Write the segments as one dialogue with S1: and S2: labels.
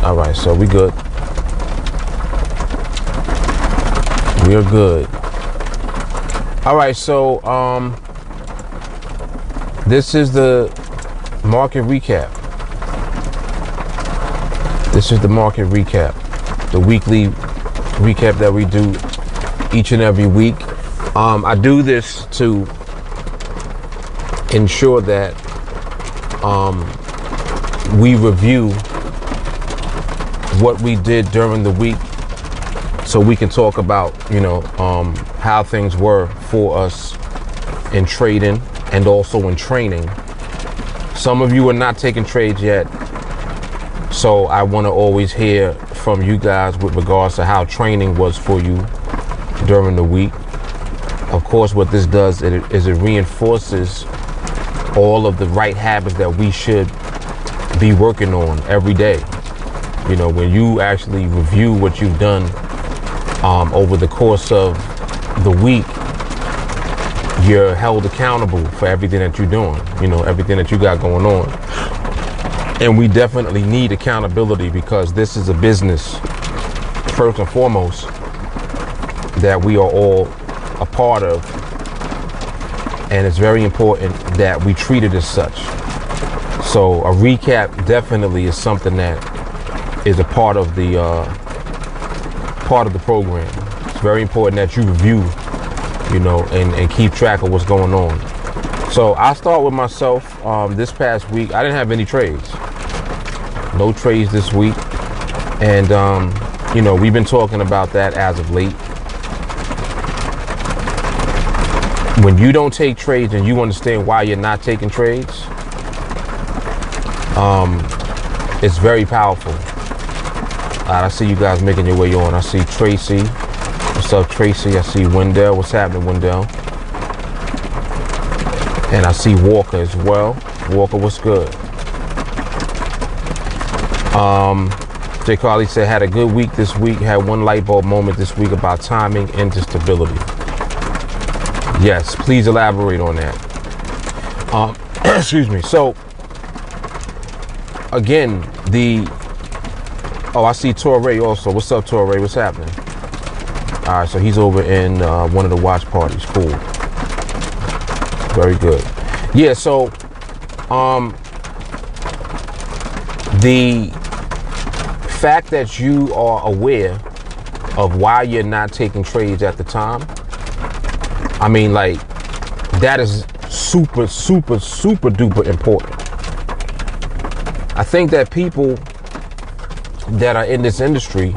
S1: All right, so we good. We're good. All right, so this is the market recap. This is the market recap, the weekly recap that we do each and every week. I do this to ensure that we review what we did during the week, so we can talk about, how things were for us in trading and also in training. Some of you are not taking trades yet, so I want to always hear from you guys with regards to how training was for you during the week. Of course, what this does is it reinforces all of the right habits that we should be working on every day. When you actually review what you've done over the course of the week, you're held accountable for everything that you're doing, everything that you got going on. And we definitely need accountability, because this is a business, first and foremost, that we are all a part of. And it's very important that we treat it as such. So a recap definitely is something that is a part of the program. It's very important that you review, and keep track of what's going on. So I'll start with myself. This past week, I didn't have any trades. No trades this week. And, we've been talking about that as of late. When you don't take trades and you understand why you're not taking trades, it's very powerful. I see you guys making your way on. I see Tracy. What's up, Tracy? I see Wendell. What's happening, Wendell? And I see Walker as well. Walker, what's good? Jay Carly said, had a good week this week. Had one light bulb moment this week about timing and stability. Yes, please elaborate on that. Excuse me. So, again, I see Torre also. What's up, Torre? What's happening? All right, so he's over in one of the watch parties. Cool. Very good. Yeah, so the fact that you are aware of why you're not taking trades at the time, that is super, super, super duper important. I think that people that are in this industry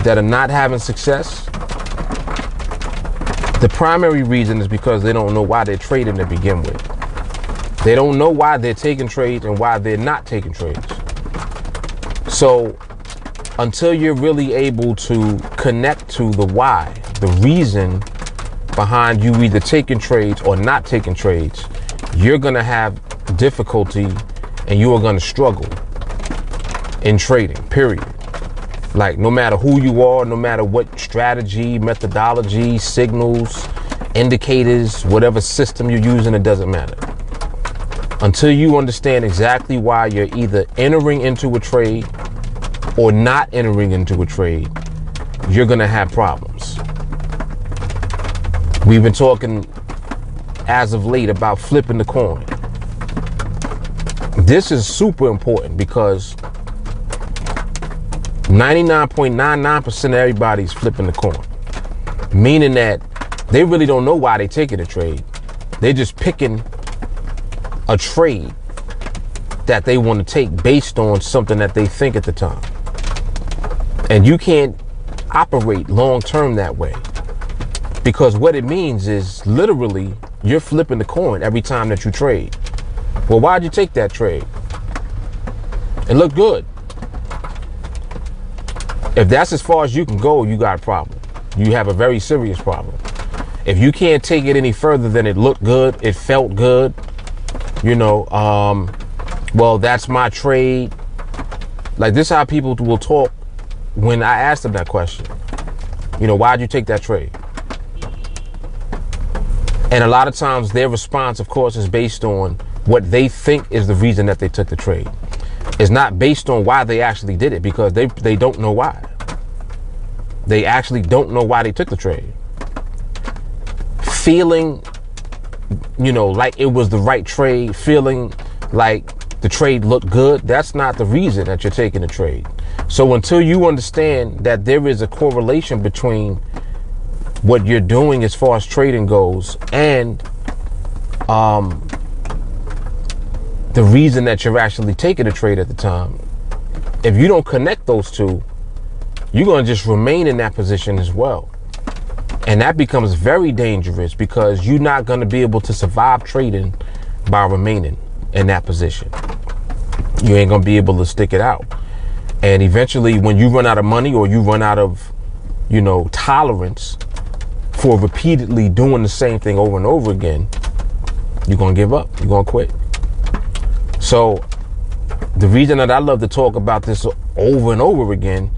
S1: that are not having success, the primary reason is because they don't know why they're trading to begin with. They don't know why they're taking trades and why they're not taking trades. So until you're really able to connect to the why, the reason behind you either taking trades or not taking trades, you're going to have difficulty and you are going to struggle in trading, period. No matter who you are, no matter what strategy, methodology, signals, indicators, whatever system you're using, it doesn't matter. Until you understand exactly why you're either entering into a trade or not entering into a trade, you're going to have problems. We've been talking as of late about flipping the coin. This is super important because 99.99% of everybody's flipping the coin, meaning that they really don't know why they're taking a trade. They're just picking a trade that they want to take based on something that they think at the time. And you can't operate long term that way, because what it means is literally you're flipping the coin every time that you trade. Well, why'd you take that trade? It looked good. If that's as far as you can go, you got a problem. You have a very serious problem. If you can't take it any further than it looked good, it felt good, well, that's my trade. This is how people will talk when I ask them that question. Why'd you take that trade? And a lot of times their response, of course, is based on what they think is the reason that they took the trade. It's not based on why they actually did it, because they don't know why. They actually don't know why they took the trade. Feeling, like it was the right trade, feeling like the trade looked good, that's not the reason that you're taking the trade. So until you understand that there is a correlation between what you're doing as far as trading goes and the reason that you're actually taking a trade at the time, if you don't connect those two, you're going to just remain in that position as well. And that becomes very dangerous, because you're not going to be able to survive trading by remaining in that position. You ain't going to be able to stick it out. And eventually, when you run out of money, or you run out of, tolerance for repeatedly doing the same thing over and over again, you're going to give up. You're going to quit. So the reason that I love to talk about this over and over again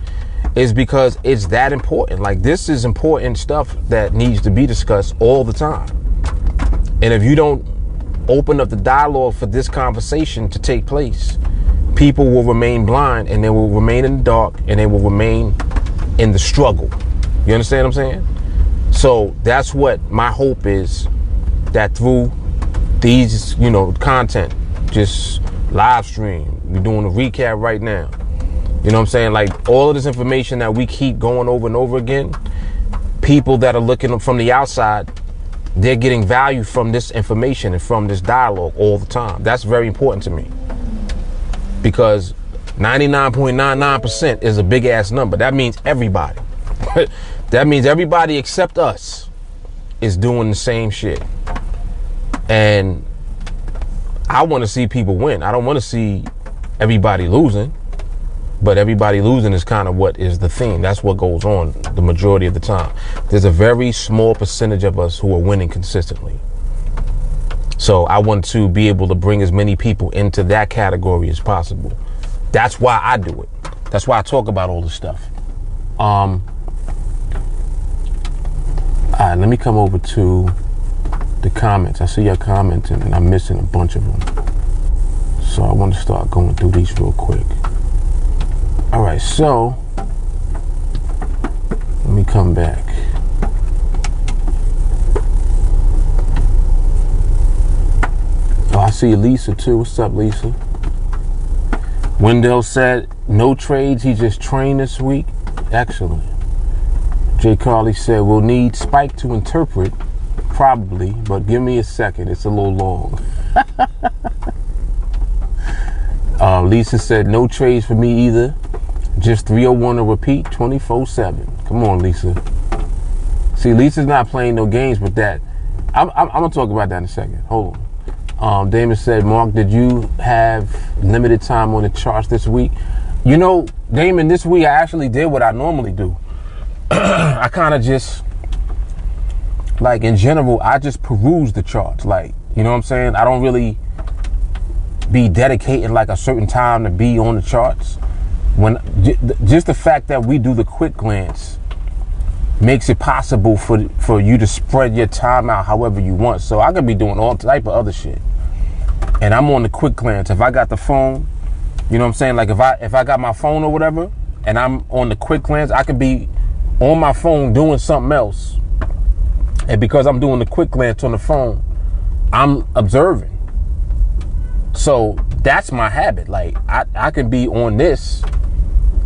S1: is because it's that important. Like, this is important stuff that needs to be discussed all the time. And if you don't open up the dialogue for this conversation to take place, people will remain blind, and they will remain in the dark, and they will remain in the struggle. You understand what I'm saying? So that's what my hope is, that through these, content, just live stream, we're doing a recap right now. You know what I'm saying? Like, all of this information that we keep going over and over again, people that are looking from the outside, they're getting value from this information and from this dialogue all the time. That's very important to me, because 99.99% is a big ass number. That means everybody. That means everybody except us is doing the same shit. And I want to see people win. I don't want to see everybody losing. But everybody losing is kind of what is the theme. That's what goes on the majority of the time. There's a very small percentage of us who are winning consistently. So I want to be able to bring as many people into that category as possible. That's why I do it. That's why I talk about all this stuff. All right, let me come over to the comments. I see you're commenting, and I'm missing a bunch of them. So I want to start going through these real quick. All right, so let me come back. Oh, I see Lisa too. What's up, Lisa? Wendell said no trades. He just trained this week. Excellent. Jay Carly said we'll need Spike to interpret, probably, but give me a second. It's a little long. Lisa said no trades for me either. Just 301 to repeat 24/7. Come on, Lisa. See, Lisa's not playing no games with that. I'm gonna talk about that in a second. Hold on. Damon said, Mark, did you have limited time on the charts this week? Damon, this week I actually did what I normally do. I kind of just, like, in general, I just peruse the charts. Like, you know what I'm saying? I don't really be dedicating like a certain time to be on the charts. When just the fact that we do the quick glance makes it possible for you to spread your time out however you want. So I could be doing all type of other shit, and I'm on the quick glance. If I got the phone, you know what I'm saying? Like, if I got my phone or whatever, and I'm on the quick glance, I could be on my phone doing something else, and because I'm doing the quick glance on the phone, I'm observing. So that's my habit. Like, I can be on this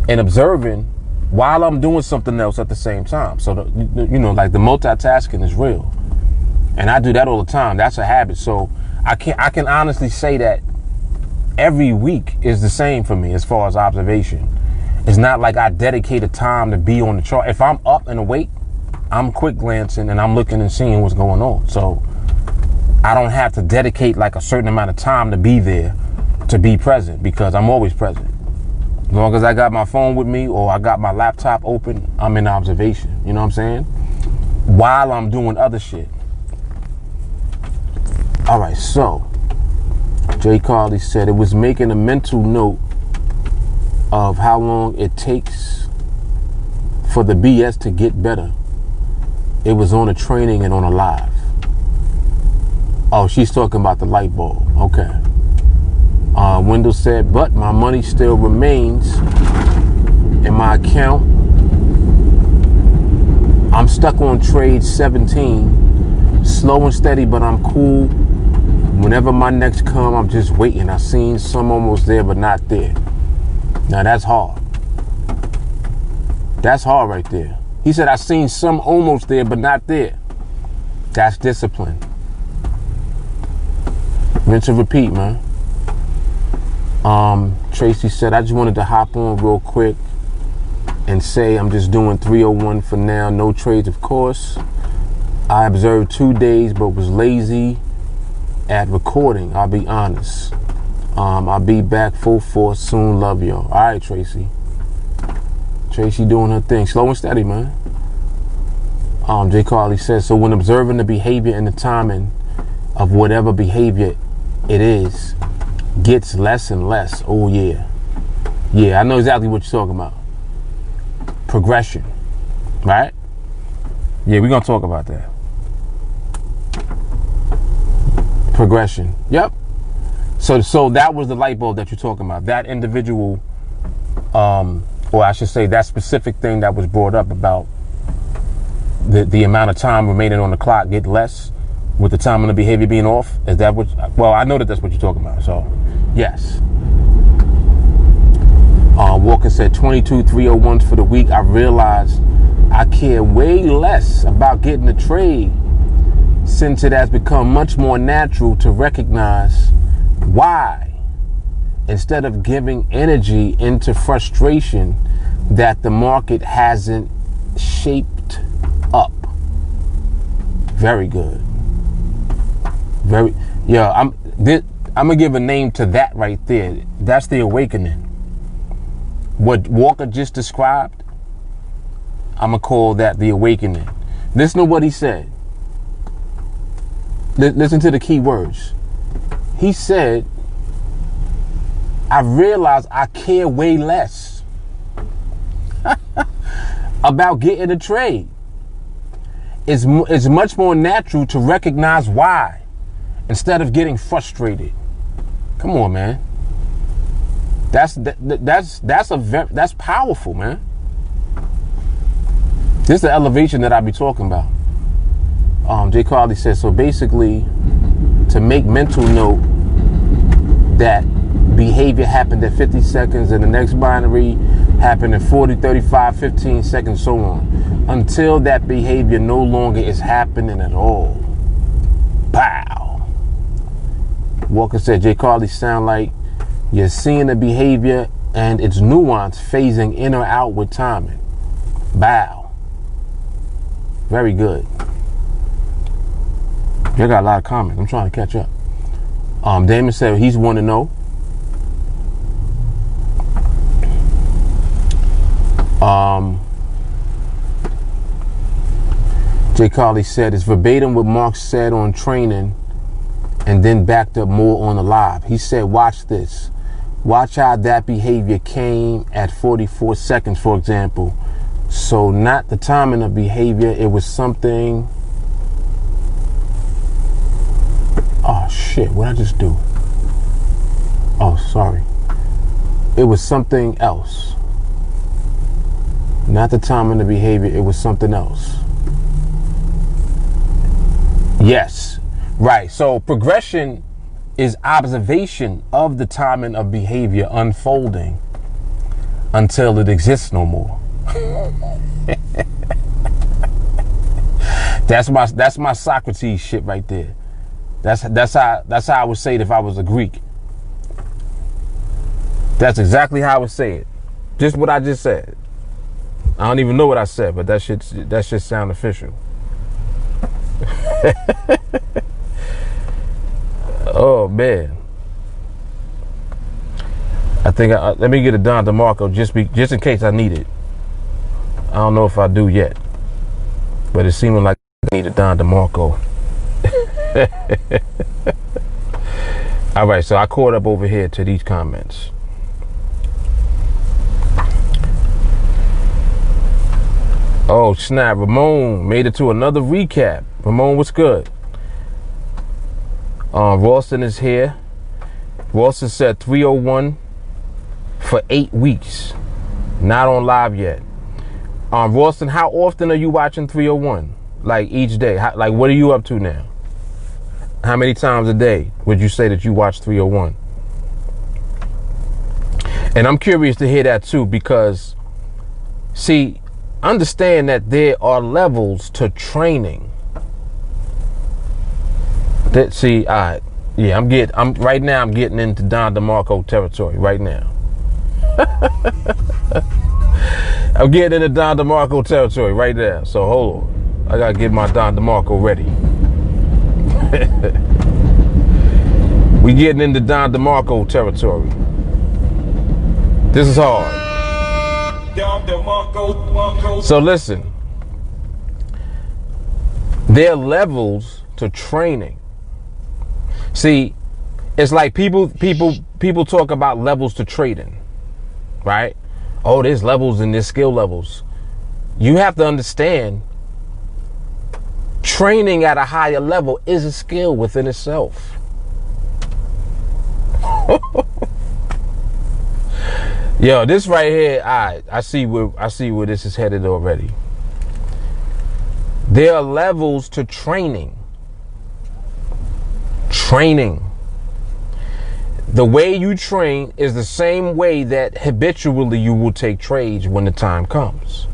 S1: and observing while I'm doing something else at the same time. So, like, the multitasking is real. And I do that all the time. That's a habit. So I can honestly say that every week is the same for me as far as observation. It's not like I dedicate a time to be on the chart. If I'm up and awake, I'm quick glancing and I'm looking and seeing what's going on. So I don't have to dedicate like a certain amount of time to be there, to be present, because I'm always present. As long as I got my phone with me or I got my laptop open, I'm in observation. You know what I'm saying? While I'm doing other shit. All right, so Jay Carly said it was making a mental note of how long it takes for the BS to get better. It was on a training and on a live. Oh, she's talking about the light bulb. Okay. Wendell said, but my money still remains in my account. I'm stuck on trade 17. Slow and steady, but I'm cool. Whenever my next come, I'm just waiting. I seen some almost there, but not there. Now that's hard. That's hard right there. He said, I seen some almost there, but not there. That's discipline. Rinse and repeat, man. Tracy said, I just wanted to hop on real quick and say I'm just doing 301 for now. No trades, of course. I observed 2 days, but was lazy at recording. I'll be honest. I'll be back full force soon. Love y'all. All right, Tracy. Tracy doing her thing. Slow and steady, man. Jay Carly says, so when observing the behavior and the timing of whatever behavior it is, gets less and less. Oh, yeah. Yeah, I know exactly what you're talking about. Progression. Right? Yeah, we're going to talk about that. Progression. Yep. So that was the light bulb that you're talking about. That individual, or I should say that specific thing that was brought up about the amount of time remaining on the clock get less with the time and the behavior being off. Is that what? Well, I know that's what you're talking about. So, yes. Walker said 22 301s for the week. I realized I care way less about getting a trade since it has become much more natural to recognize why, instead of giving energy into frustration that the market hasn't shaped up. Very good. I'm gonna give a name to that right there. That's the awakening. What Walker just described, I'm gonna call that the awakening. Listen to what he said. Listen to the key words. He said, I realize I care way less about getting a trade. It's much more natural to recognize why instead of getting frustrated. Come on, man. That's powerful, man. This is the elevation that I be talking about. Jay Carly says, so basically, to make mental note that behavior happened at 50 seconds and the next binary happened in 40, 35, 15 seconds, so on, until that behavior no longer is happening at all. Pow. Walker said, Jay Carly, sound like you're seeing the behavior and its nuance phasing in or out with timing. Bow. Very good. I got a lot of comments. I'm trying to catch up. Damon said he's 1-0. Jay Carly said it's verbatim what Mark said on training and then backed up more on the live. He said, watch this. Watch how that behavior came at 44 seconds, for example. So not the timing of behavior. It was something. Oh, shit. What did I just do? Oh, sorry. It was something else. Not the timing of behavior. It was something else. Yes. Right. So progression is observation of the timing of behavior unfolding until it exists no more. That's my Socrates shit right there. That's how I would say it if I was a Greek. That's exactly how I would say it. Just what I just said. I don't even know what I said, but that shit sound official. Oh man. I think let me get a Don DeMarco just in case I need it. I don't know if I do yet, but it seemed like I need a Don DeMarco. All right, so I caught up over here to these comments. Oh snap! Ramon made it to another recap. Ramon, what's good? Ralston is here. Wilson said 301 for 8 weeks. Not on live yet. Ralston, how often are you watching 301? Like each day? Like what are you up to now? How many times a day would you say that you watch 301? And I'm curious to hear that too, because see, understand that there are levels to training. That see, all right, yeah, I'm getting into Don DeMarco territory right now. I'm getting into Don DeMarco territory right now. So hold on, I gotta get my Don DeMarco ready. We getting into Don DeMarco territory. This is hard. So listen, there are levels to training. See, it's like people talk about levels to trading, right? Oh, there's levels and there's skill levels. You have to understand, training at a higher level is a skill within itself. Yo, this right here, I see where this is headed already. There are levels to training. Training. The way you train is the same way that habitually you will take trades when the time comes.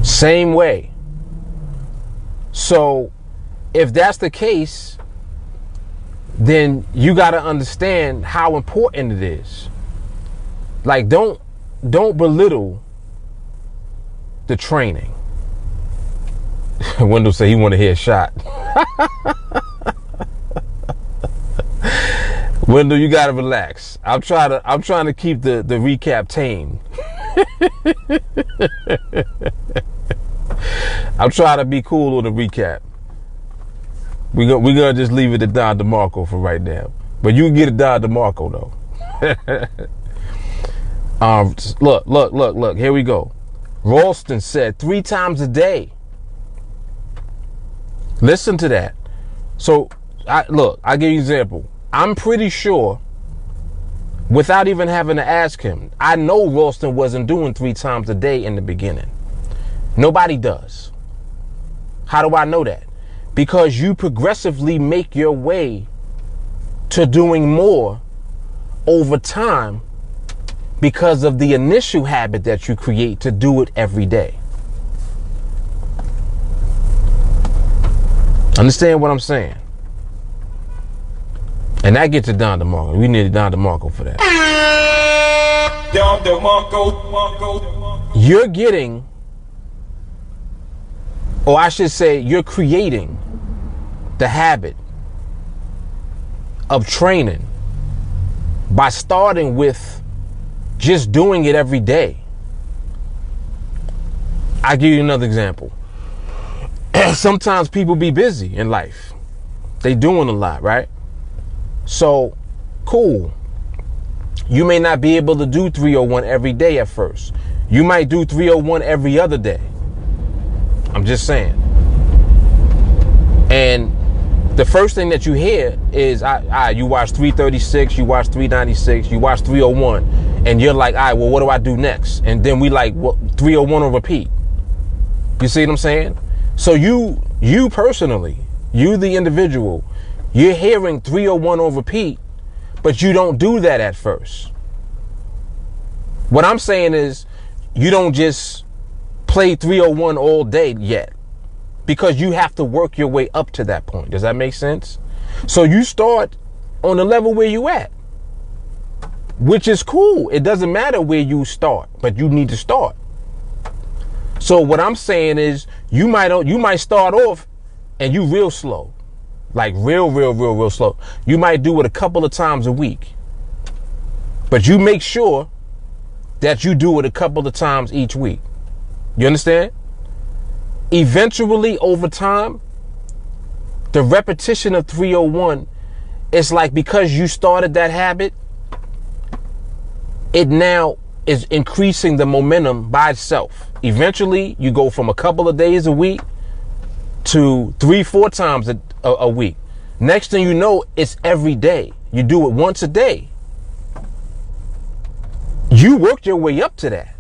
S1: Same way. So if that's the case, then you got to understand how important it is. Like, don't belittle the training. Wendell said he want to hear a shot. Wendell, you gotta relax. I'm trying to keep the recap tame. I'm trying to be cool on the recap. We're gonna just leave it at Don DeMarco for right now. But you can get a Don DeMarco though. Look, here we go. Ralston said 3 times a day. Listen to that. So, I'll give you an example. I'm pretty sure, without even having to ask him, I know Ralston wasn't doing 3 times a day in the beginning. Nobody does. How do I know that? Because you progressively make your way to doing more over time because of the initial habit that you create to do it every day. Understand what I'm saying? And that gets to Don DeMarco. We need Don DeMarco for that. Don DeMarco. You're getting, or I should say, you're creating the habit of training by starting with just doing it every day. I'll give you another example. Sometimes people be busy in life. They doing a lot, right? So, cool. You may not be able to do 301 every day at first. You might do 301 every other day. I'm just saying. And the first thing that you hear is, you watch 336, you watch 396, you watch 301, and you're like, all right, well, what do I do next? And then we like, well, 301 will repeat. You see what I'm saying? So you personally, you the individual, you're hearing 301 on repeat, but you don't do that at first. What I'm saying is, you don't just play 301 all day yet, because you have to work your way up to that point. Does that make sense? So you start on the level where you at, which is cool. It doesn't matter where you start, but you need to start. So what I'm saying is, you might start off and you real slow, like real slow. You might do it a couple of times a week, but you make sure that you do it a couple of times each week. You understand? Eventually, over time, the repetition of 301, it's like, because you started that habit, it now is increasing the momentum by itself. Eventually, you go from a couple of days a week to 3-4 times a week. Next thing you know, it's every day. You do it once a day. You worked your way up to that.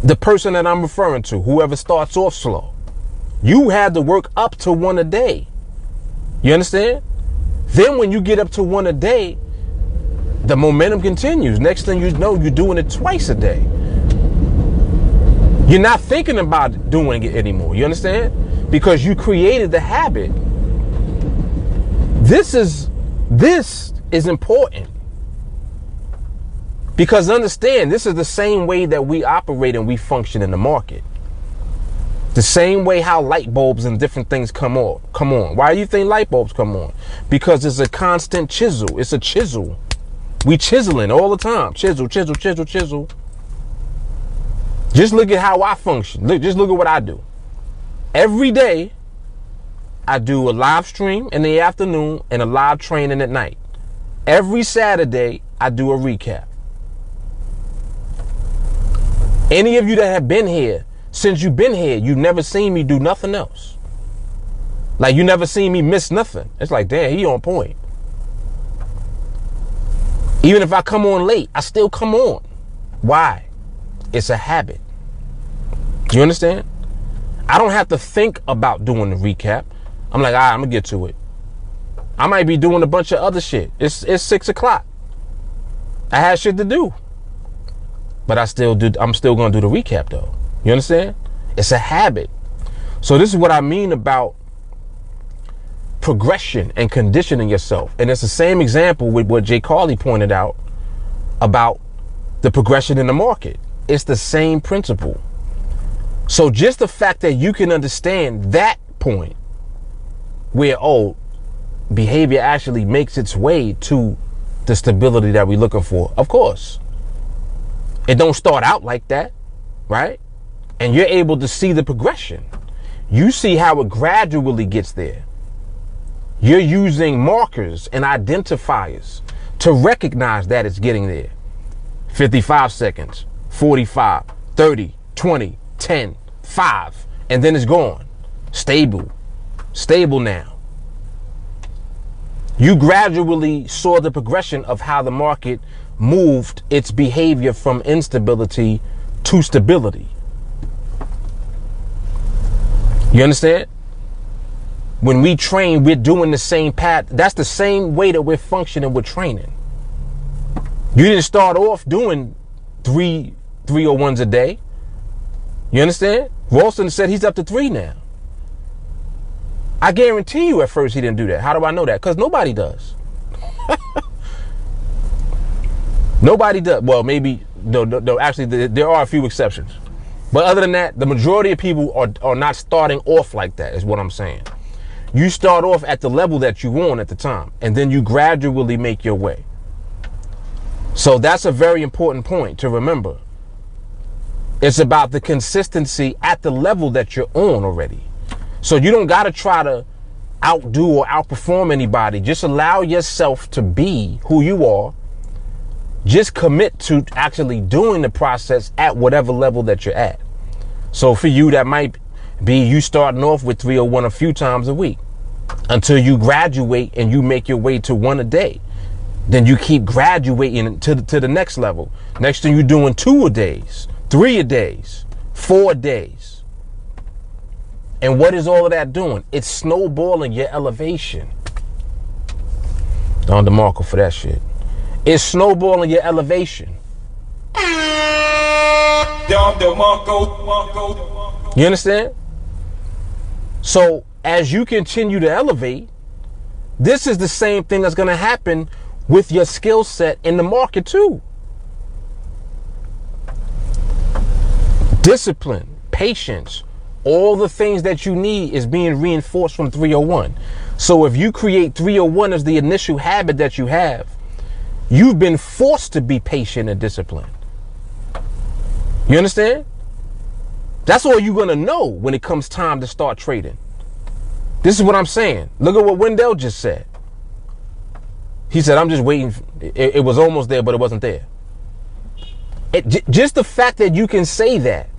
S1: The person that I'm referring to, whoever starts off slow, you had to work up to one a day. You understand? Then when you get up to one a day, the momentum continues. Next thing you know, you're doing it twice a day. You're not thinking about doing it anymore. You understand? Because you created the habit. This is important. Because understand, this is the same way that we operate and we function in the market. The same way how light bulbs and different things come on. Why do you think light bulbs come on? Because it's a constant chisel. It's a chisel. We chiseling all the time. Chisel, chisel, chisel, chisel. Just look at how I function. Just look at what I do. Every day, I do a live stream in the afternoon and a live training at night. Every Saturday, I do a recap. Any of you that have been here, since you've been here, you've never seen me do nothing else. Like, you never seen me miss nothing. It's like, damn, he on point. Even if I come on late, I still come on. Why? It's a habit. You understand? I don't have to think about doing the recap. I'm like, all right, I'm gonna get to it. I might be doing a bunch of other shit. It's 6 o'clock. I had shit to do. But I'm still gonna do the recap though. You understand? It's a habit. So this is what I mean about progression and conditioning yourself. And it's the same example with what Jay Carley pointed out about the progression in the market. It's the same principle. So just the fact that you can understand that point where, behavior actually makes its way to the stability that we're looking for. Of course, it don't start out like that, right? And you're able to see the progression. You see how it gradually gets there. You're using markers and identifiers to recognize that it's getting there. 55 seconds, 45, 30, 20, 10, 5, and then it's gone. Stable now. You gradually saw the progression of how the market moved its behavior from instability to stability. You understand? When we train, we're doing the same path. That's the same way that we're functioning with training. You didn't start off doing 301s a day. You understand? Ralston said he's up to 3 now. I guarantee you at first he didn't do that. How do I know that? Because nobody does. Nobody does. Well, maybe, no, actually, there are a few exceptions. But other than that, the majority of people are not starting off like that, is what I'm saying. You start off at the level that you want at the time, and then you gradually make your way. So that's a very important point to remember. It's about the consistency at the level that you're on already. So you don't got to try to outdo or outperform anybody. Just allow yourself to be who you are. Just commit to actually doing the process at whatever level that you're at. So for you, that might be you starting off with 301 a few times a week until you graduate and you make your way to 1 a day. Then you keep graduating to the next level. Next thing you're doing 2 a days, 3 a days, 4 days. And what is all of that doing? It's snowballing your elevation. Don DeMarco for that shit. It's snowballing your elevation. You understand? So as you continue to elevate, this is the same thing that's going to happen with your skill set in the market too. Discipline, patience, all the things that you need is being reinforced from 301. So if you create 301 as the initial habit that you have, you've been forced to be patient and disciplined. You understand? That's all you're going to know when it comes time to start trading. This is what I'm saying. Look at what Wendell just said. He said, I'm just waiting. It was almost there, but it wasn't there. Just the fact that you can say that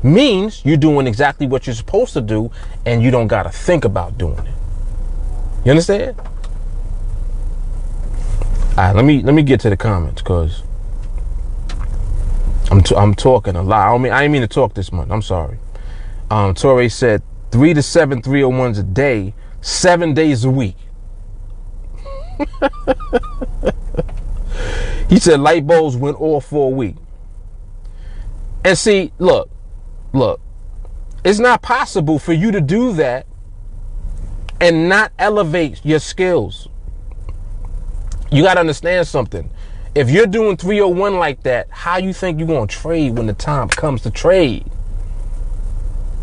S1: means you're doing exactly what you're supposed to do, and you don't got to think about doing it. You understand? All right, let me get to the comments, because I'm talking a lot. I didn't mean to talk this much. I'm sorry. Torre said 3 to 7 301s a day, 7 days a week. He said light bulbs went off for a week. And see, look, it's not possible for you to do that and not elevate your skills. You got to understand something. If you're doing 301 like that, how you think you're going to trade when the time comes to trade?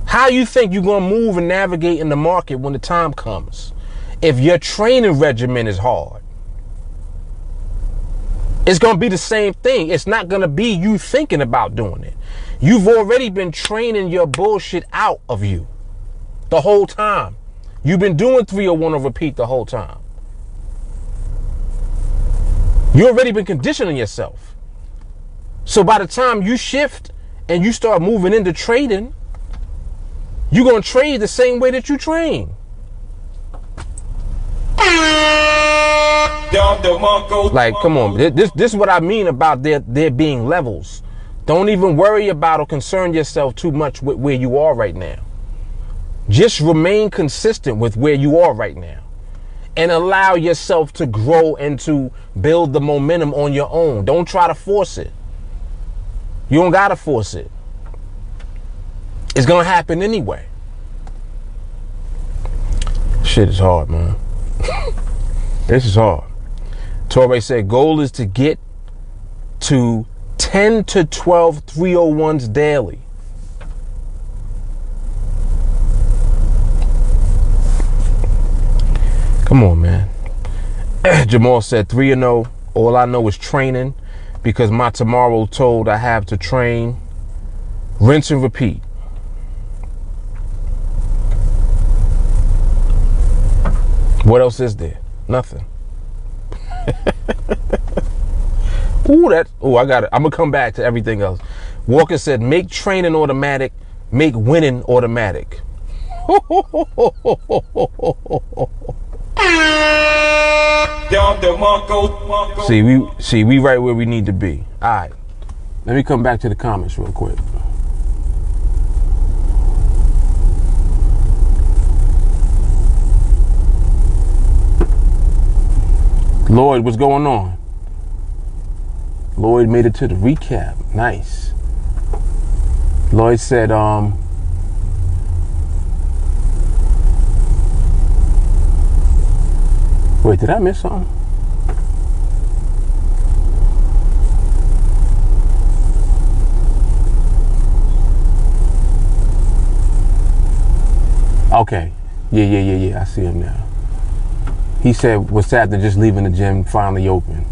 S1: How you think you're going to move and navigate in the market when the time comes? If your training regimen is hard, it's going to be the same thing. It's not going to be you thinking about doing it. You've already been training your bullshit out of you the whole time. You've been doing 301 on repeat the whole time. You already been conditioning yourself. So by the time you shift and you start moving into trading, you're going to trade the same way that you train. Like, come on. This is what I mean about there being levels. Don't even worry about or concern yourself too much with where you are right now. Just remain consistent with where you are right now. And allow yourself to grow and to build the momentum on your own. Don't try to force it. You don't got to force it. It's going to happen anyway. Shit is hard, man. This is hard. Torre said goal is to get to 10 to 12 301s daily. Come on, man. Jamal said 3-0. All I know is training, because my tomorrow told I have to train. Rinse and repeat. What else is there? Nothing. I got it. I'm gonna come back to everything else. Walker said make training automatic, make winning automatic. See, we right where we need to be. All right, let me come back to the comments real quick. Lloyd, what's going on? Lloyd made it to the recap. Nice. Lloyd said, wait, did I miss something? Okay. Yeah. I see him now. He said, what's after just leaving the gym finally open?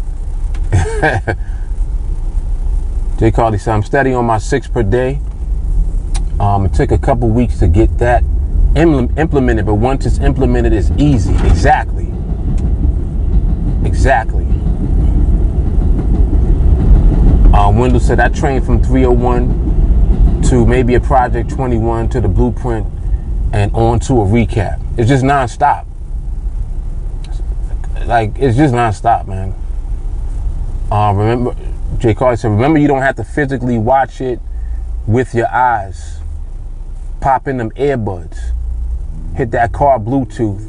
S1: Jay Carly said, I'm steady on my 6 per day. It took a couple weeks to get that implemented, but once it's implemented, it's easy. Exactly. Wendell said, I trained from 301 to maybe a project 21 to the blueprint and on to a recap. It's just nonstop. It's just nonstop, man. Remember, Jay Carly said, remember you don't have to physically watch it with your eyes. Pop in them earbuds. Hit that car Bluetooth.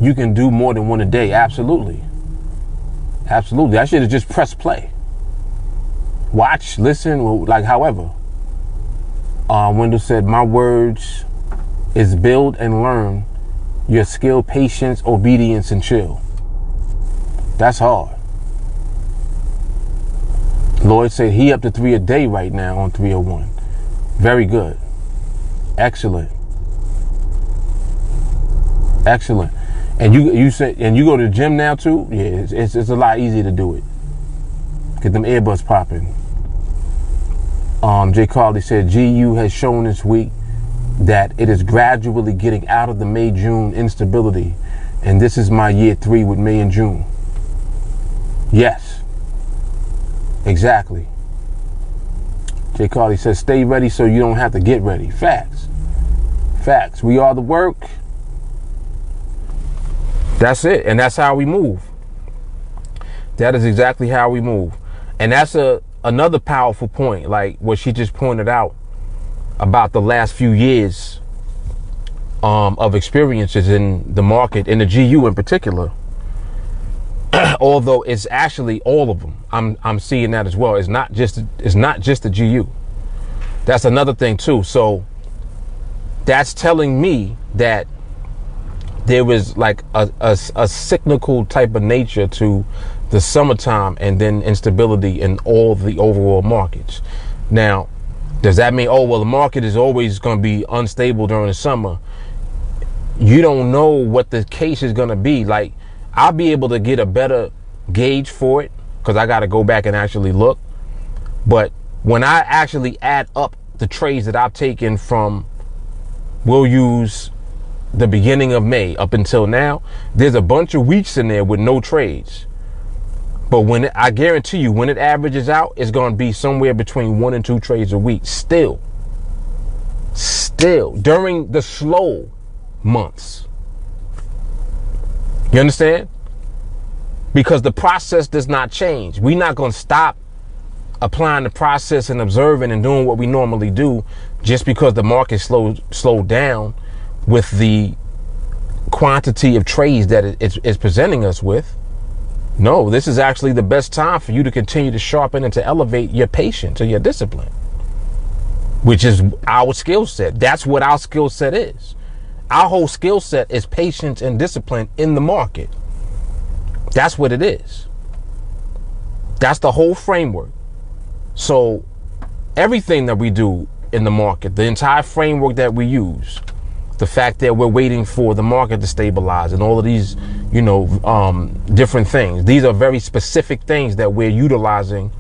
S1: You can do more than one a day. Absolutely. I should have just pressed play. Watch, listen, however. Wendell said, my words is build and learn your skill, patience, obedience, and chill. That's hard. Lloyd said he up to 3 a day right now on 301. Very good. Excellent. And you said, and you go to the gym now too? Yeah, it's a lot easier to do it. Get them earbuds popping. Jay Carly said GU has shown this week that it is gradually getting out of the May-June instability, and this is my year 3 with May and June. Yes, exactly. Jay Carly says, stay ready so you don't have to get ready. Facts. Facts. We are the work. That's it. And that's how we move. That is exactly how we move. And that's another powerful point, like what she just pointed out about the last few years of experiences in the market, in the GU in particular. Although it's actually all of them. I'm seeing that as well. It's not just the GU. That's another thing too. So that's telling me that there was like a cyclical type of nature to the summertime and then instability in all the overall markets. Now, does that mean, oh, well, the market is always going to be unstable during the summer? You don't know what the case is going to be. Like, I'll be able to get a better gauge for it because I got to go back and actually look. But when I actually add up the trades that I've taken from, we'll use the beginning of May up until now, there's a bunch of weeks in there with no trades. But when I guarantee you, when it averages out, it's going to be somewhere between 1 and 2 trades a week. Still during the slow months. You understand? Because the process does not change. We're not going to stop applying the process and observing and doing what we normally do just because the market slowed down with the quantity of trades that it's presenting us with. No, this is actually the best time for you to continue to sharpen and to elevate your patience or your discipline, which is our skill set. That's what our skill set is. Our whole skill set is patience and discipline in the market. That's what it is. That's the whole framework. So everything that we do in the market, the entire framework that we use, the fact that we're waiting for the market to stabilize and all of these, different things. These are very specific things that we're utilizing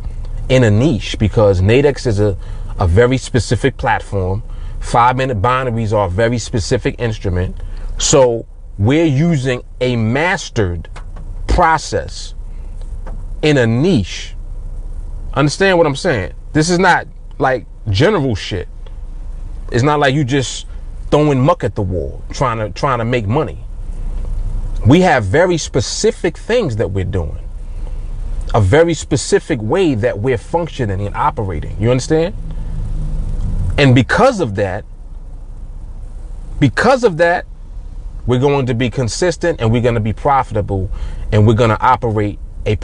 S1: in a niche because NADEX is a very specific platform. 5-minute binaries are a very specific instrument. So we're using a mastered process in a niche. Understand what I'm saying? This is not like general shit. It's not like you just throwing muck at the wall, trying to make money. We have very specific things that we're doing, a very specific way that we're functioning and operating. You understand? And because of that, we're going to be consistent and we're going to be profitable and we're going to operate a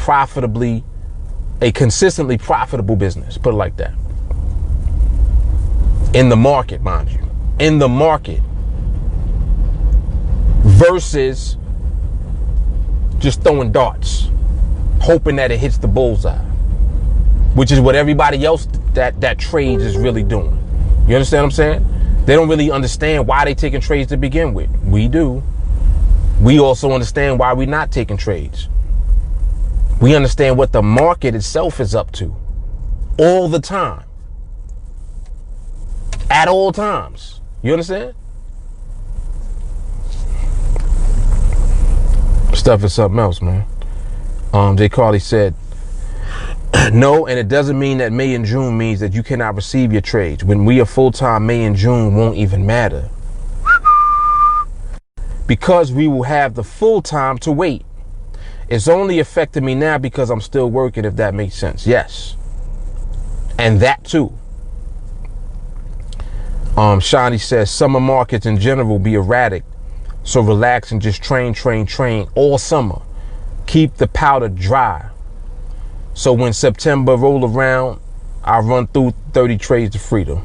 S1: consistently profitable business. Put it like that. In the market, mind you. In the market versus just throwing darts, hoping that it hits the bullseye, which is what everybody else that trades is really doing. You understand what I'm saying? They don't really understand why they taking trades to begin with. We do. We also understand why we're not taking trades. We understand what the market itself is up to all the time. At all times. You understand? Stuff is something else, man. Jay Carly said, no, and it doesn't mean that May and June means that you cannot receive your trades. When we are full-time, May and June won't even matter. Because we will have the full time to wait. It's only affecting me now because I'm still working, if that makes sense. Yes. And that too. Shani says summer markets in general will be erratic. So relax and just train all summer. Keep the powder dry. So when September roll around, I run through 30 trades to freedom.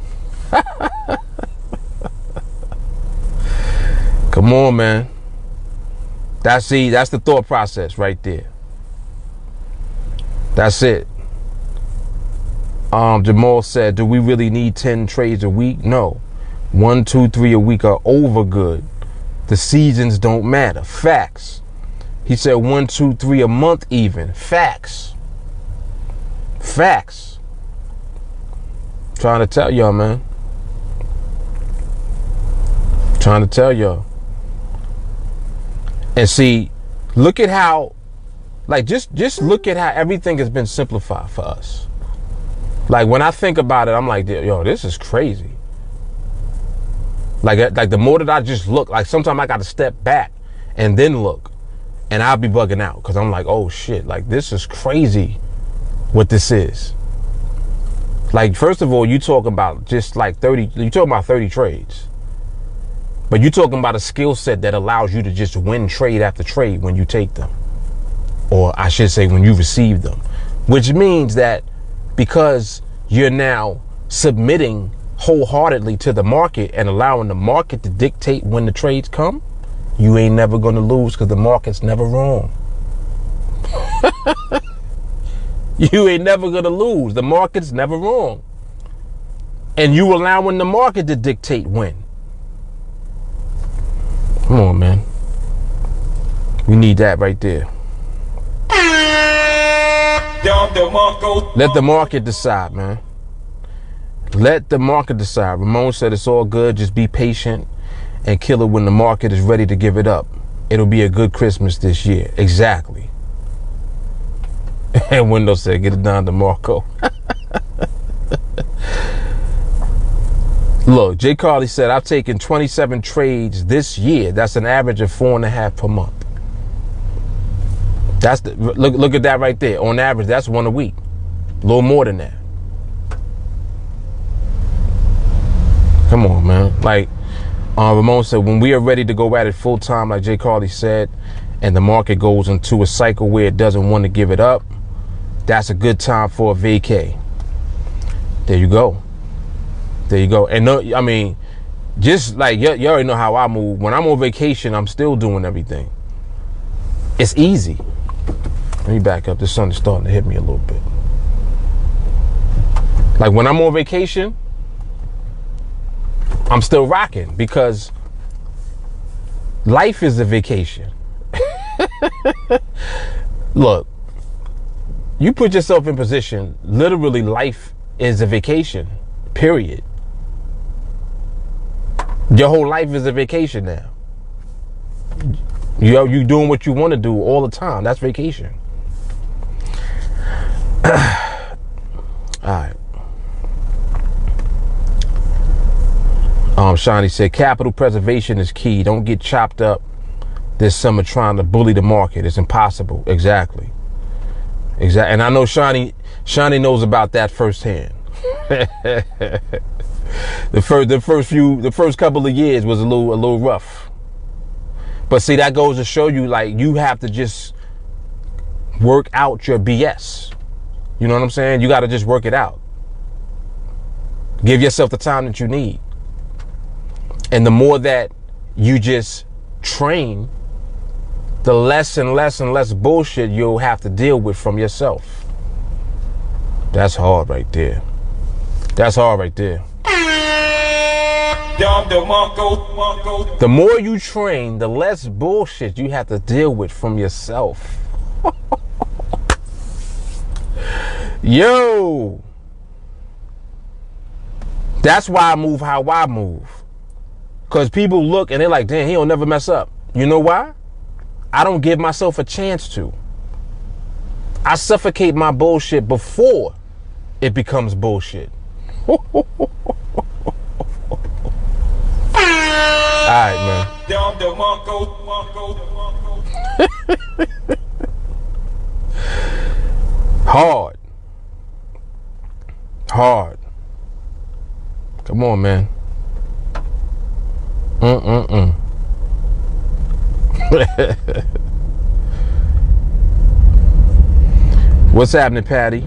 S1: Come on, man. That's the thought process right there. That's it. Jamal said, do we really need 10 trades a week? No. 1, 2, 3 a week are over good. The seasons don't matter. Facts. He said 1, 2, 3 a month even. Facts. Facts. Trying to tell y'all, man. Trying to tell y'all. And see, look at how, like, just look at how everything has been simplified for us. Like when I think about it, I'm like, yo, this is crazy. Like the more that I just look, like sometimes I got to step back and then look, and I'll be bugging out because I'm like, oh shit, like this is crazy what this is. Like, first of all, you talking about just like 30, you talking about 30 trades, but you talking about a skill set that allows you to just win trade after trade when you take them, or I should say when you receive them, which means that because you're now submitting wholeheartedly to the market and allowing the market to dictate when the trades come, you ain't never going to lose because the market's never wrong. You ain't never going to lose. The market's never wrong. And you allowing the market to dictate when. Come on, man. We need that right there. Let the market decide, man. Let the market decide. Ramon said it's all good. Just be patient and kill it when the market is ready to give it up. It'll be a good Christmas this year. Exactly. And Windows said, get it done to Marco. Look, Jay Carly said, I've taken 27 trades this year. That's an average of 4.5 per month. That's the look at that right there. On average, that's one a week. A little more than that. Come on, man. Like Ramon said, when we are ready to go at it full time, like Jay Carly said, and the market goes into a cycle where it doesn't want to give it up, that's a good time for a vacay. There you go. There you go. And no, I mean, just like you already know how I move. When I'm on vacation, I'm still doing everything. It's easy. Let me back up. The sun is starting to hit me a little bit. Like when I'm on vacation, I'm still rocking because life is a vacation. Look, you put yourself in position, literally life is a vacation, period. Your whole life is a vacation now. You doing what you want to do all the time. That's vacation. All right. Shani said, capital preservation is key. Don't get chopped up this summer trying to bully the market. It's impossible. Exactly. And I know Shani knows about that firsthand. The first couple of years was a little rough. But see, that goes to show you, like, you have to just work out your BS. You know what I'm saying? You got to just work it out. Give yourself the time that you need. And the more that you just train, the less and less and less bullshit you'll have to deal with from yourself. That's hard right there. That's hard right there. The more you train, the less bullshit you have to deal with from yourself. Yo! That's why I move how I move. Because people look and they're like, damn, he'll never mess up. You know why? I don't give myself a chance to. I suffocate my bullshit before it becomes bullshit. All right, man. Hard. Come on, man. What's happening, Patty?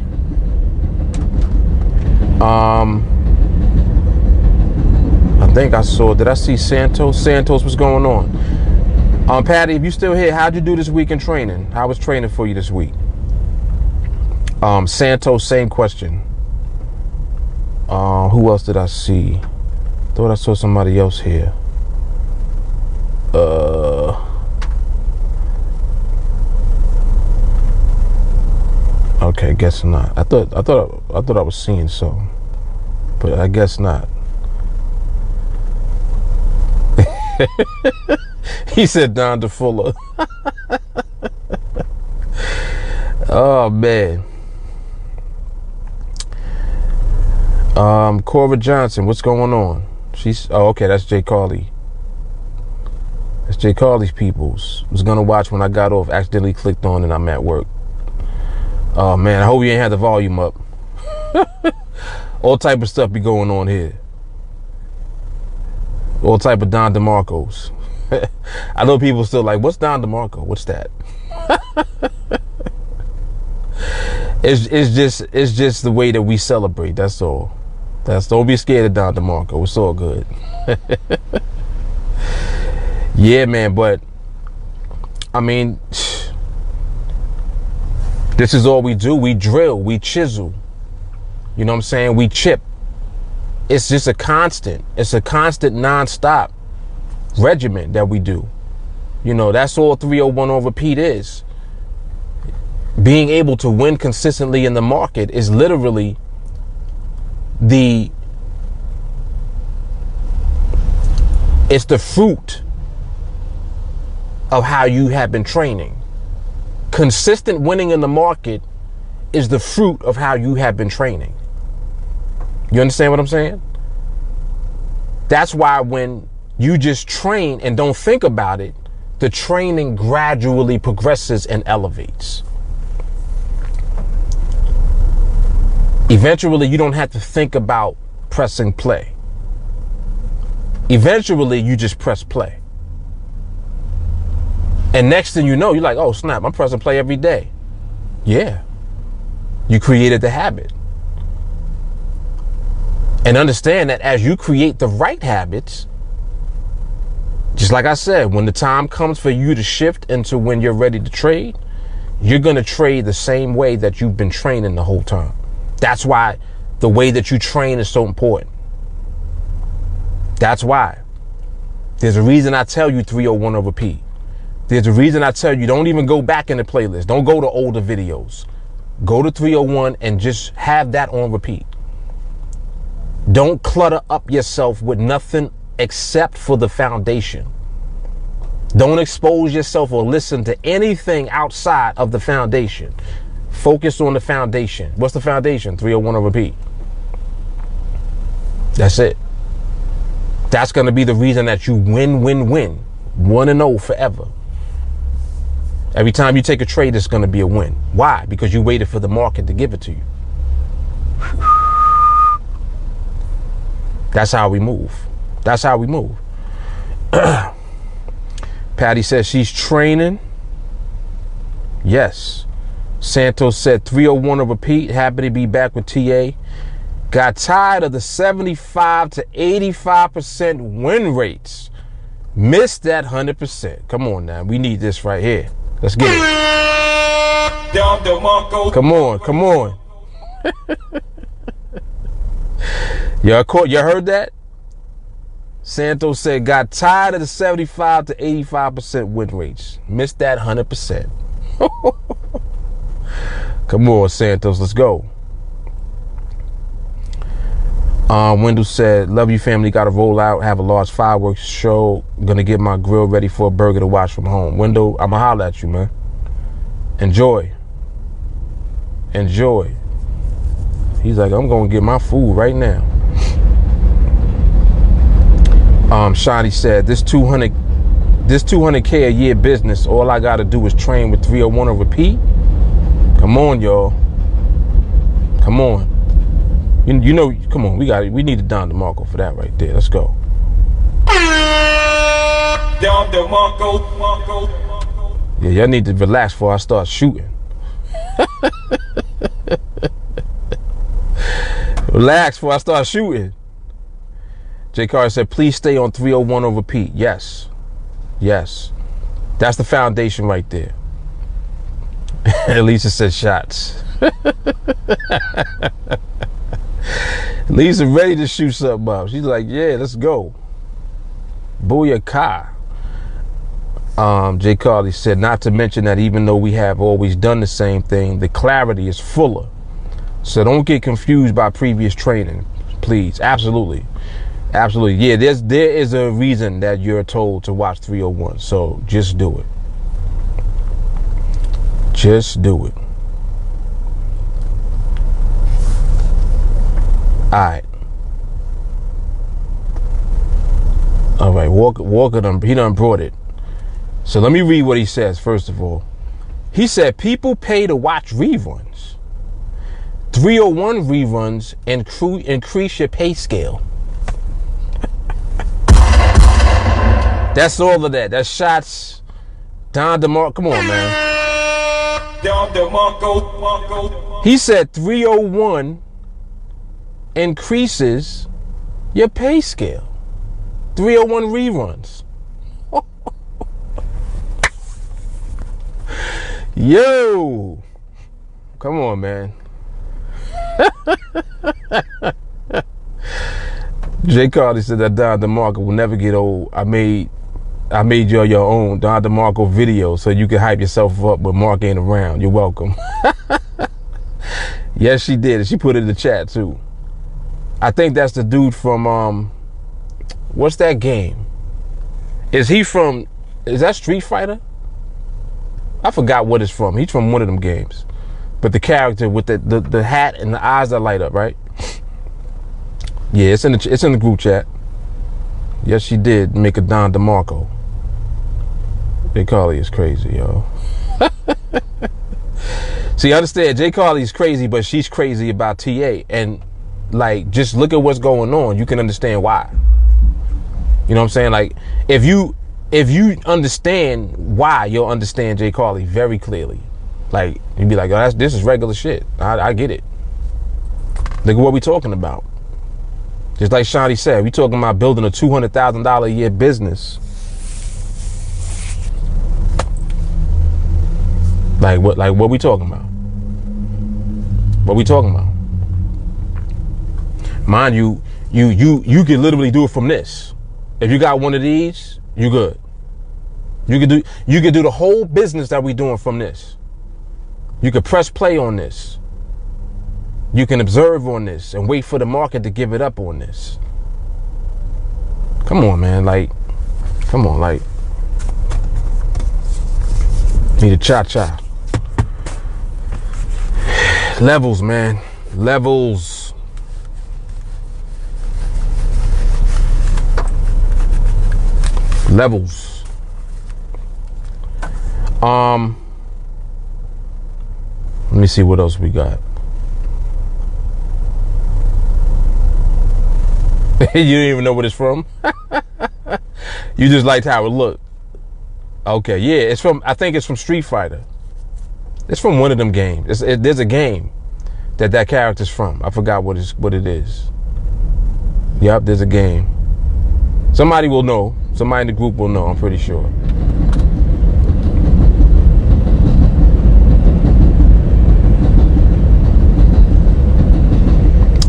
S1: I think I saw, did I see Santos? Santos, what's going on? Patty, if you still here, how'd you do this week in training? How was training for you this week? Santos, same question. Who else did I see? Thought I saw somebody else here. Okay, guess not. I thought I was seeing so, but I guess not. He said Don DeFuller. Oh man. Cora Johnson, what's going on? Okay, that's Jay Carly. That's Jay Carly's peoples. Was gonna watch when I got off, accidentally clicked on and I'm at work. Oh man, I hope you ain't had the volume up. All type of stuff be going on here. All type of Don DeMarcos. I know people still like, what's Don DeMarco? What's that? It's just the way that we celebrate. That's all. Don't be scared of Don DeMarco. It's all good. Yeah, man. But I mean, this is all we do. We drill. We chisel. You know what I'm saying? We chip. It's just a constant. It's a constant, non-stop regimen that we do. You know, that's all 301 on repeat is. Being able to win consistently in the market is literally it's the fruit of how you have been training. Consistent winning in the market is the fruit of how you have been training. You understand what I'm saying? That's why when you just train and don't think about it, the training gradually progresses and elevates. Eventually, you don't have to think about pressing play. Eventually, you just press play. And next thing you know, you're like, oh snap, I'm pressing play every day. Yeah. You created the habit. And understand that as you create the right habits, just like I said, when the time comes for you to shift into when you're ready to trade, you're going to trade the same way that you've been training the whole time. That's why the way that you train is so important. That's why. There's a reason I tell you 301 on repeat. There's a reason I tell you don't even go back in the playlist. Don't go to older videos. Go to 301 and just have that on repeat. Don't clutter up yourself with nothing except for the foundation. Don't expose yourself or listen to anything outside of the foundation. Focus on the foundation. What's the foundation? 301 on repeat. That's it. That's going to be the reason that you win. 1-0 forever. Every time you take a trade, it's going to be a win. Why? Because you waited for the market to give it to you. That's how we move. That's how we move. Patty says she's training. Yes. Santos said 301 on repeat. Happy to be back with TA. Got tired of the 75 to 85% win rates. Missed that 100%. Come on now. We need this right here. Let's get it. Come on. You heard that? Santos said got tired of the 75 to 85% win rates. Missed that 100%. Come on, Santos, let's go. Wendell said, love you family, gotta roll out, have a large fireworks show, gonna get my grill ready for a burger to watch from home. Wendell, I'ma holler at you, man. Enjoy. He's like, I'm gonna get my food right now. Shani said, this 200K a year business, all I gotta do is train with 301 on repeat. Come on, y'all. Come on. You know, come on, we need a Don DeMarco for that right there. Let's go. Don DeMarco. Yeah, y'all need to relax before I start shooting. Relax before I start shooting. J. Carter said, please stay on 301 on repeat. Yes. That's the foundation right there. Lisa said shots. Lisa ready to shoot something up. She's like, yeah, let's go. Booyakah. Jay Carly said, not to mention that even though we have always done the same thing, the clarity is fuller. So don't get confused by previous training, please. Absolutely. Yeah, there is a reason that you're told to watch 301. So just do it. All right. Walker he done brought it. So let me read what he says first of all. He said people pay to watch reruns. 301 reruns increase your pay scale. That's all of that. That's shots. Don DeMarco. Come on, man. He said 301 increases your pay scale. 301 reruns. Yo. Come on, man. Jay Carly said that Don DeMarco will never get old. I made you your own Don DeMarco video so you can hype yourself up when Mark ain't around. You're welcome. Yes, she did. She put it in the chat too. I think that's the dude from what's that game? Is that Street Fighter? I forgot what it's from. He's from one of them games. But the character with the hat and the eyes that light up, right? Yeah, it's in the group chat. Yes, she did make a Don DeMarco. Jay Carly is crazy, yo. See, understand, Jay Carly is crazy, but she's crazy about TA. And like, just look at what's going on. You can understand why. You know what I'm saying? Like, if you understand why, you'll understand Jay Carly very clearly. Like, you'd be like, oh, this is regular shit. I get it. Look at what we talking about. Just like Shani said, we talking about building a $200,000 a year business. Like what we talking about? What we talking about? Mind you can literally do it from this. If you got one of these, you good. You could do the whole business that we doing from this. You could press play on this. You can observe on this and wait for the market to give it up on this. Come on, man. Like, come on, like. Need a cha-cha. Levels, man. Levels. Levels. Let me see what else we got. You didn't even know what it's from? You just liked how it looked. Okay, yeah, it's from, I think it's from Street Fighter. It's from one of them games. There's a game that character's from. I forgot what it is. Yep, there's a game. Somebody will know. Somebody in the group will know, I'm pretty sure.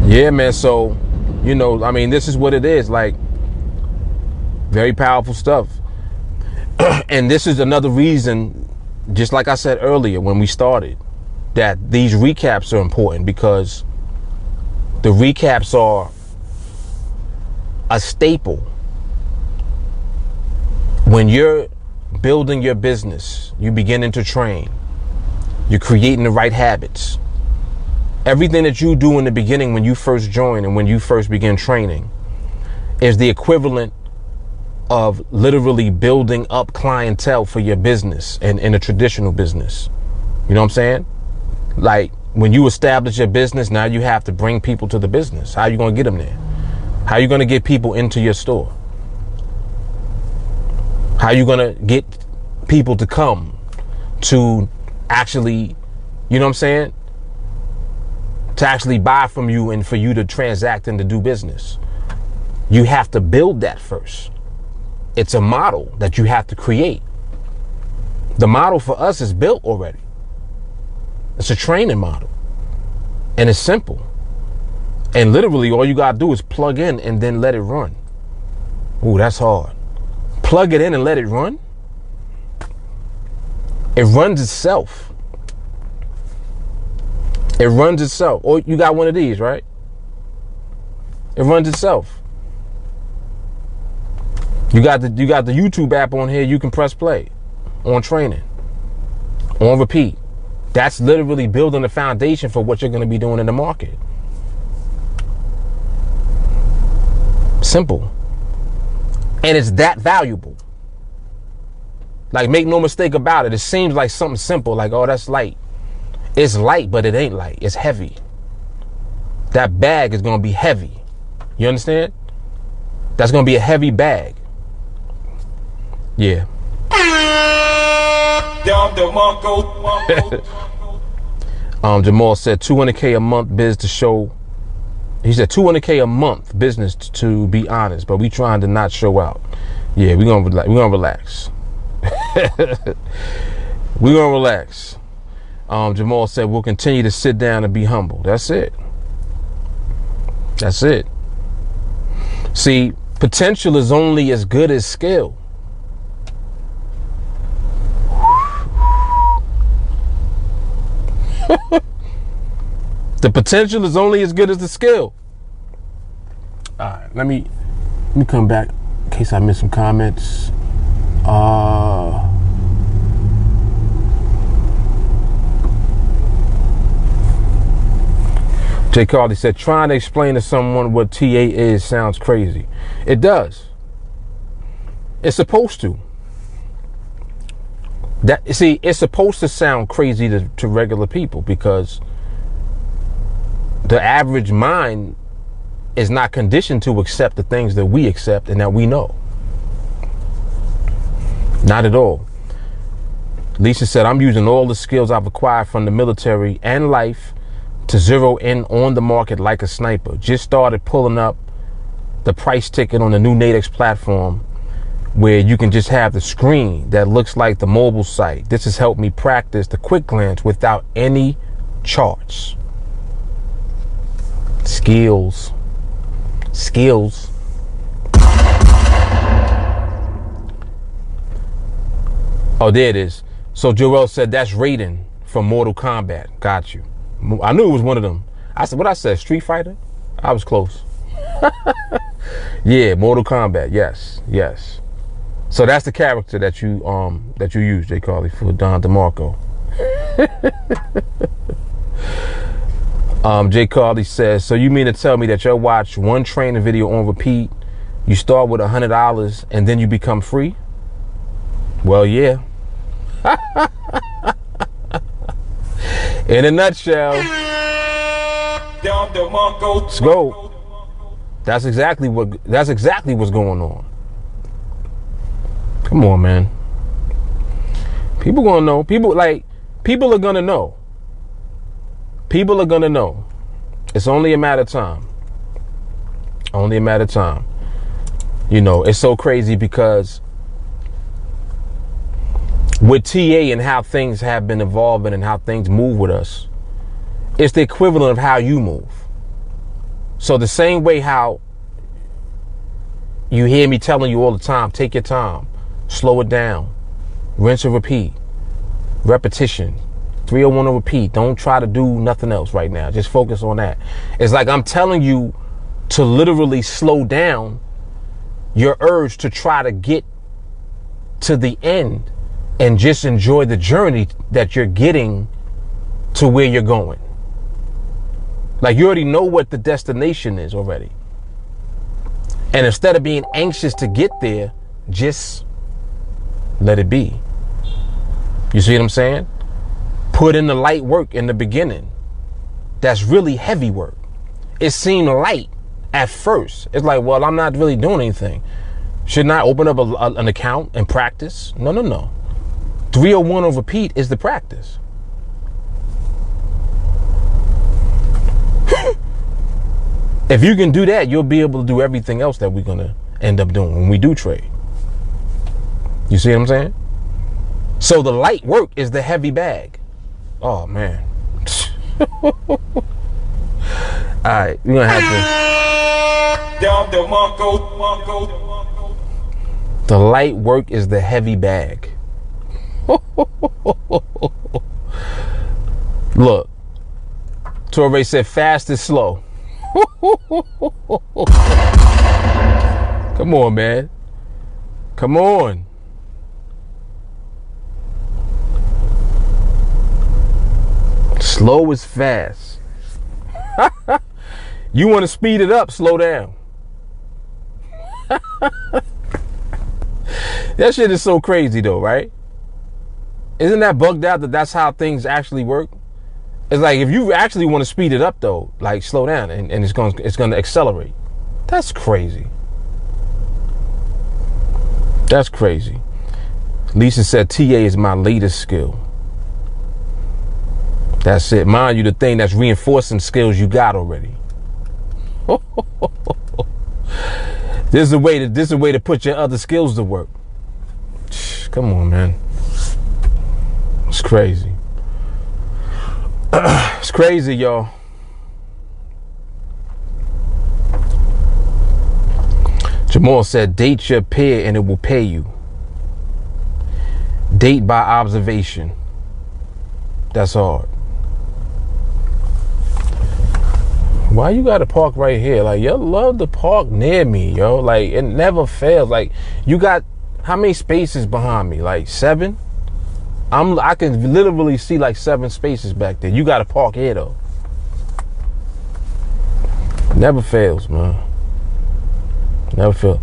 S1: Yeah, man, so, you know, I mean, this is what it is, like, very powerful stuff. And this is another reason, just like I said earlier when we started, that these recaps are important, because the recaps are a staple. When you're building your business, you're beginning to train, you're creating the right habits. Everything that you do in the beginning when you first join and when you first begin training is the equivalent of literally building up clientele for your business and in a traditional business. You know what I'm saying? Like, when you establish your business, now you have to bring people to the business. How are you going to get them there? How are you going to get people into your store? How are you going to get people to come to actually, you know what I'm saying? To actually buy from you and for you to transact and to do business. You have to build that first. It's a model that you have to create. The model for us is built already. It's a training model. And it's simple. And literally all you gotta do is plug in and then let it run. Ooh, that's hard. Plug it in and let it run. It runs itself. It runs itself. Or you got one of these, right? It runs itself. You got the YouTube app on here. You can press play on training, on repeat. That's literally building the foundation for what you're going to be doing in the market. Simple. And it's that valuable. Like, make no mistake about it. It seems like something simple, like, oh, that's light. It's light, but it ain't light. It's heavy. That bag is going to be heavy. You understand? That's going to be a heavy bag. Yeah. Jamal said 200K a month biz to show. He said 200K a month business to be honest, but we trying to not show out. Yeah, we're going to relax. We're going to relax. Jamal said we'll continue to sit down and be humble. That's it. That's it. See, potential is only as good as skill. The potential is only as good as the skill. All right, let me come back in case I missed some comments. Jay Carly said, trying to explain to someone what TA is sounds crazy. It does. It's supposed to. It's supposed to sound crazy to regular people because the average mind is not conditioned to accept the things that we accept and that we know. Not at all. Lisa said, I'm using all the skills I've acquired from the military and life to zero in on the market like a sniper. Just started pulling up the price ticket on the new NADEX platform where you can just have the screen that looks like the mobile site. This has helped me practice the quick glance without any charts. Skills. Oh, there it is. So Joel said that's Raiden from Mortal Kombat. Got you. I knew it was one of them. I said, what I said, Street Fighter? I was close. Yeah, Mortal Kombat. Yes. So that's the character that you use, Jay Carly, for Don DeMarco. Jay Carly says, so you mean to tell me that you'll watch one training video on repeat, you start with $100 and then you become free? Well, yeah. In a nutshell, let's go. That's exactly what's going on. Come on, man. People gonna know. People are gonna know. People are gonna know. It's only a matter of time. Only a matter of time. You know, it's so crazy because with TA and how things have been evolving and how things move with us, it's the equivalent of how you move. So the same way how you hear me telling you all the time, take your time, slow it down, rinse and repeat, repetition, 301 to repeat. Don't try to do nothing else right now. Just focus on that. It's like I'm telling you to literally slow down your urge to try to get to the end and just enjoy the journey that you're getting to where you're going. Like you already know what the destination is already. And instead of being anxious to get there, just let it be. You see what I'm saying? Put in the light work in the beginning. That's really heavy work. It seemed light at first. It's like, well, I'm not really doing anything. Shouldn't I open up an account and practice? No. 301 on repeat is the practice. If you can do that, you'll be able to do everything else that we're going to end up doing when we do trade. You see what I'm saying? So the light work is the heavy bag. Oh, man. All right, we're going to have to. The light work is the heavy bag. Look, Torre said fast is slow. Come on, man. Come on. Slow is fast. You want to speed it up, slow down. That shit is so crazy though, right? Isn't that bugged out that that's how things actually work? It's like if you actually want to speed it up though, like slow down and it's gonna accelerate. That's crazy. That's crazy. Lisa said TA is my latest skill. That's it. Mind you, the thing that's reinforcing skills you got already. This is a way to put your other skills to work. Come on, man. It's crazy. It's crazy, y'all. Jamal said, date your peer and it will pay you. Date by observation. That's hard. Why you gotta park right here? Like, yo, love to park near me, yo. Like, it never fails. Like, you got how many spaces behind me? Like 7? I can literally see like 7 spaces back there. You gotta park here though. Never fails, man. Never fails.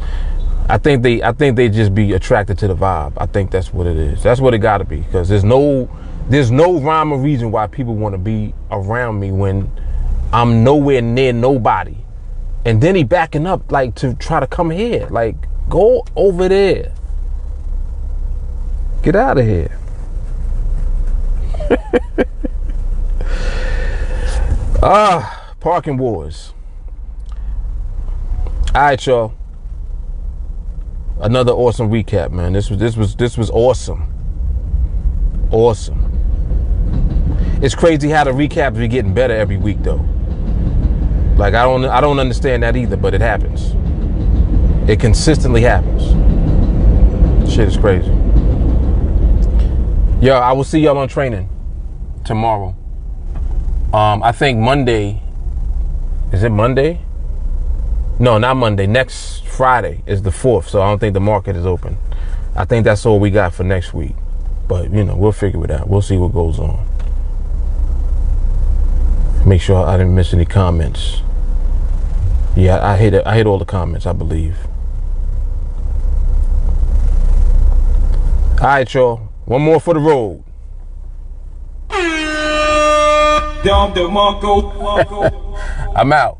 S1: I think they just be attracted to the vibe. I think that's what it is. That's what it gotta be. Because there's no rhyme or reason why people want to be around me when I'm nowhere near nobody. And then he backing up like to try to come here. Like, go over there. Get out of here. Parking wars. All right, y'all. Another awesome recap, man. This was awesome. Awesome. It's crazy how the recaps be getting better every week, though. Like, I don't understand that either, but it happens. It consistently happens. Shit is crazy. Yo, I will see y'all on training tomorrow. I think Monday. Is it Monday? No, not Monday. Next Friday is the 4th, so I don't think the market is open. I think that's all we got for next week. But, you know, we'll figure it out. We'll see what goes on. Make sure I didn't miss any comments. Yeah, I hit all the comments, I believe. All right, y'all. One more for the road. I'm out.